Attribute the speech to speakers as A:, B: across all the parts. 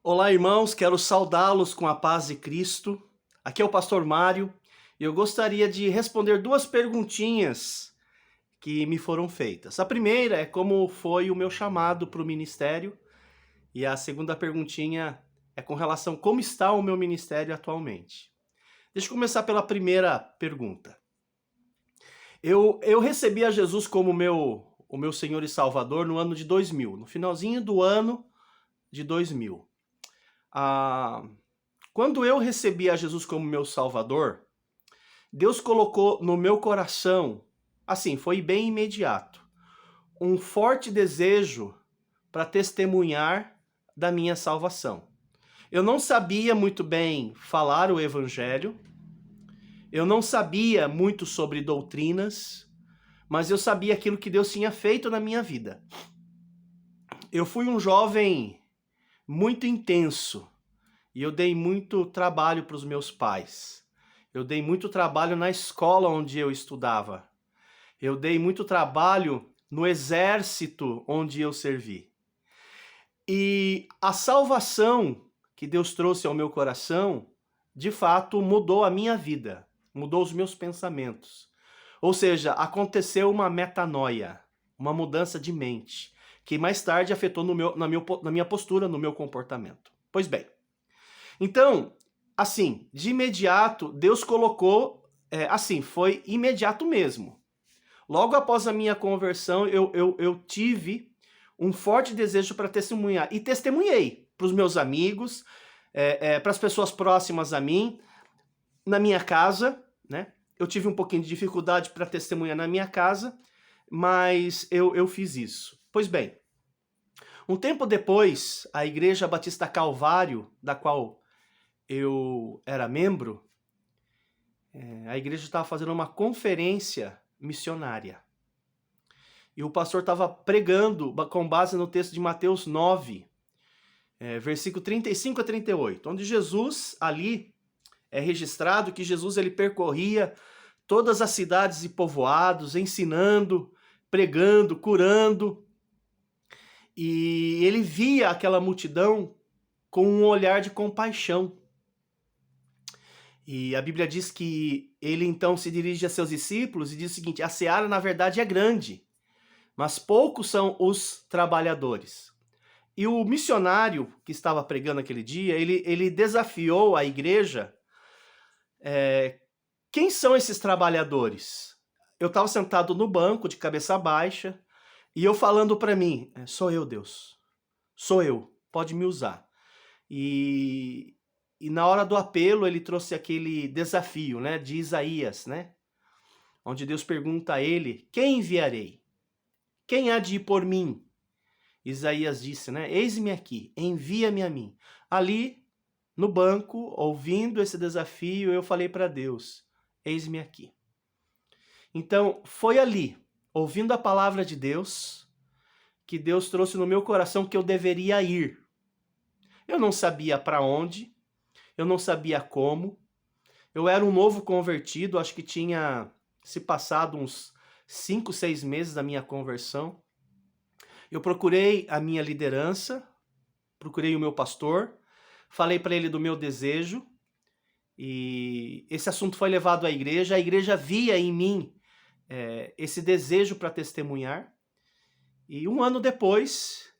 A: Olá, irmãos, quero saudá-los com a paz de Cristo. Aqui é o pastor Mário e eu gostaria de responder duas perguntinhas que me foram feitas. A primeira é como foi o meu chamado para o ministério e a segunda perguntinha é com relação a como está o meu ministério atualmente. Deixa eu começar pela primeira pergunta. Eu recebi a Jesus como o meu Senhor e Salvador no ano de 2000, no finalzinho do ano de 2000. Ah, Quando eu recebi a Jesus como meu Salvador, Deus colocou no meu coração, assim, foi bem imediato, um forte desejo para testemunhar da minha salvação. Eu não sabia muito bem falar o evangelho, eu não sabia muito sobre doutrinas, mas eu sabia aquilo que Deus tinha feito na minha vida. Eu fui um jovem muito intenso e eu dei muito trabalho para os meus pais. Eu dei muito trabalho na escola onde eu estudava. Eu dei muito trabalho no exército onde eu servi. E a salvação que Deus trouxe ao meu coração, de fato, mudou a minha vida, mudou os meus pensamentos. Ou seja, aconteceu uma metanoia, uma mudança de mente, que mais tarde afetou na minha postura, no meu comportamento. Pois bem, então, assim, de imediato, Deus colocou, assim, foi imediato mesmo. Logo após a minha conversão, eu tive um forte desejo para testemunhar. E testemunhei para os meus amigos, para as pessoas próximas a mim, na minha casa, né? Eu tive um pouquinho de dificuldade para testemunhar na minha casa, mas eu fiz isso. Pois bem, um tempo depois, a Igreja Batista Calvário, da qual eu era membro, a igreja estava fazendo uma conferência missionária. E o pastor estava pregando com base no texto de Mateus 9, versículo 35 a 38, onde Jesus, ali, é registrado que Jesus ele percorria todas as cidades e povoados, ensinando, pregando, curando, e ele via aquela multidão com um olhar de compaixão. E a Bíblia diz que ele então se dirige a seus discípulos e diz o seguinte: a seara na verdade é grande, mas poucos são os trabalhadores. E o missionário que estava pregando aquele dia, ele desafiou a igreja. Quem são esses trabalhadores? Eu estava sentado no banco, de cabeça baixa, e eu falando para mim: sou eu, Deus, sou eu, pode me usar. E na hora do apelo, ele trouxe aquele desafio, né, de Isaías, né, onde Deus pergunta a ele: quem enviarei? Quem há de ir por mim? Isaías disse, né, eis-me aqui, envia-me a mim. Ali, no banco, ouvindo esse desafio, eu falei para Deus: eis-me aqui. Então, foi ali, ouvindo a palavra de Deus, que Deus trouxe no meu coração que eu deveria ir. Eu não sabia para onde, eu não sabia como. Eu era um novo convertido, acho que tinha se passado uns 5, 6 meses da minha conversão. Eu procurei a minha liderança, procurei o meu pastor, falei para ele do meu desejo, e esse assunto foi levado à igreja. A igreja via em mim esse desejo para testemunhar. E um ano depois,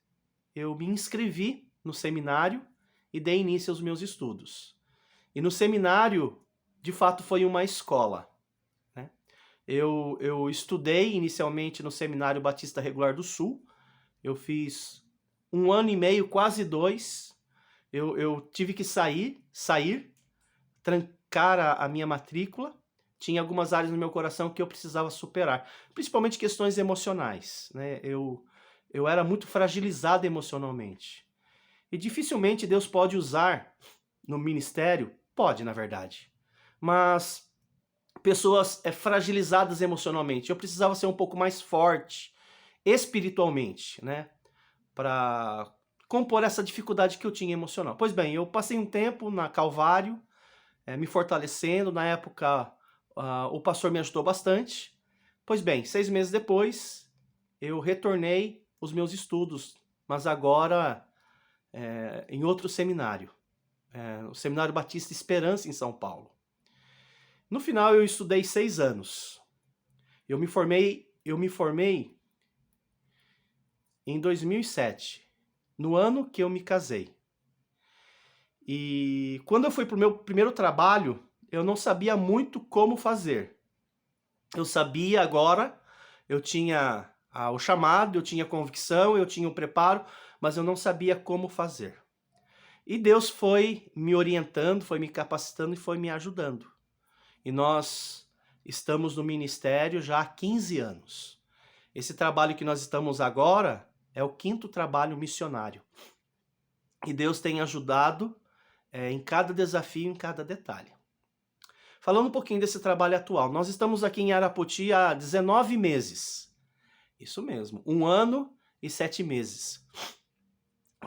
A: eu me inscrevi no seminário e dei início aos meus estudos. E no seminário, de fato, foi uma escola, né? Eu estudei inicialmente no Seminário Batista Regular do Sul. Eu fiz 1 ano e meio, quase 2. Eu tive que sair, trancar a minha matrícula. Tinha algumas áreas no meu coração que eu precisava superar, principalmente questões emocionais, né? Eu era muito fragilizado emocionalmente. E dificilmente Deus pode usar no ministério, pode na verdade, mas pessoas fragilizadas emocionalmente. Eu precisava ser um pouco mais forte espiritualmente, né, para compor essa dificuldade que eu tinha emocional. Pois bem, eu passei um tempo na Calvário, me fortalecendo. Na época, o pastor me ajudou bastante. Pois bem, 6 meses depois, eu retornei os meus estudos, mas agora em outro seminário, o Seminário Batista Esperança, em São Paulo. No final, eu estudei 6 anos. Eu me formei em 2007, no ano que eu me casei. E quando eu fui para o meu primeiro trabalho, eu não sabia muito como fazer. Eu sabia agora, eu tinha o chamado, eu tinha convicção, eu tinha o preparo, mas eu não sabia como fazer. E Deus foi me orientando, foi me capacitando e foi me ajudando. E nós estamos no ministério já há 15 anos. Esse trabalho que nós estamos agora é o 5º trabalho missionário. E Deus tem ajudado em cada desafio, em cada detalhe. Falando um pouquinho desse trabalho atual, nós estamos aqui em Arapoti há 19 meses. Isso mesmo, 1 ano e 7 meses.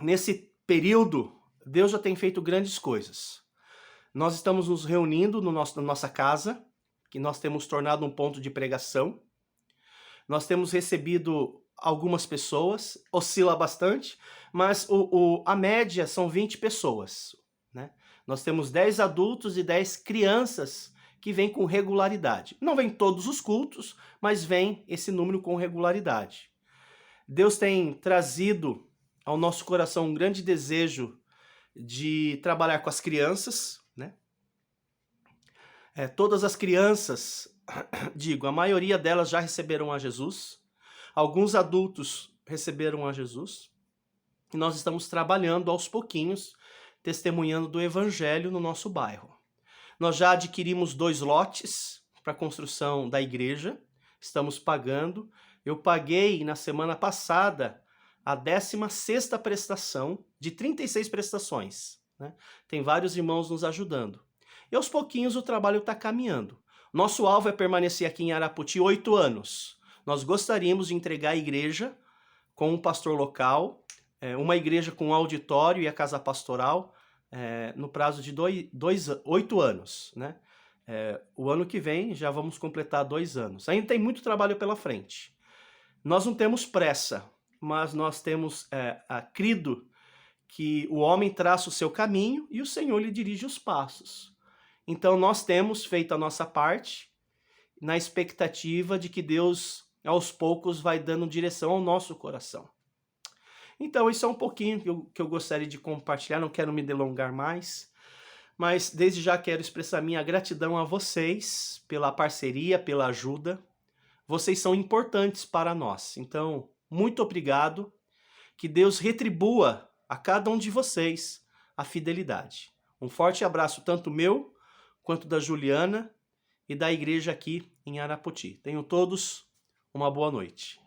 A: Nesse período, Deus já tem feito grandes coisas. Nós estamos nos reunindo na nossa casa, que nós temos tornado um ponto de pregação. Nós temos recebido algumas pessoas, oscila bastante, mas a média são 20 pessoas. Né? Nós temos 10 adultos e 10 crianças que vêm com regularidade. Não vem todos os cultos, mas vem esse número com regularidade. Deus tem trazido ao nosso coração um grande desejo de trabalhar com as crianças, né? Todas as crianças, a maioria delas já receberam a Jesus. Alguns adultos receberam a Jesus. E nós estamos trabalhando aos pouquinhos, testemunhando do evangelho no nosso bairro. Nós já adquirimos 2 lotes para a construção da igreja. Estamos pagando. Eu paguei na semana passada a 16ª prestação de 36 prestações. Né? Tem vários irmãos nos ajudando. E aos pouquinhos o trabalho está caminhando. Nosso alvo é permanecer aqui em Arapoti 8 anos. Nós gostaríamos de entregar a igreja com um pastor local, uma igreja com um auditório e a casa pastoral no prazo de 8 anos. Né? O ano que vem já vamos completar 2 anos. Ainda tem muito trabalho pela frente. Nós não temos pressa, mas nós temos crido que o homem traça o seu caminho e o Senhor lhe dirige os passos. Então nós temos feito a nossa parte na expectativa de que Deus, aos poucos, vai dando direção ao nosso coração. Então isso é um pouquinho que eu gostaria de compartilhar, não quero me delongar mais, mas desde já quero expressar minha gratidão a vocês pela parceria, pela ajuda. Vocês são importantes para nós, então muito obrigado, que Deus retribua a cada um de vocês a fidelidade. Um forte abraço tanto meu, quanto da Juliana e da igreja aqui em Arapoti. Tenham todos uma boa noite.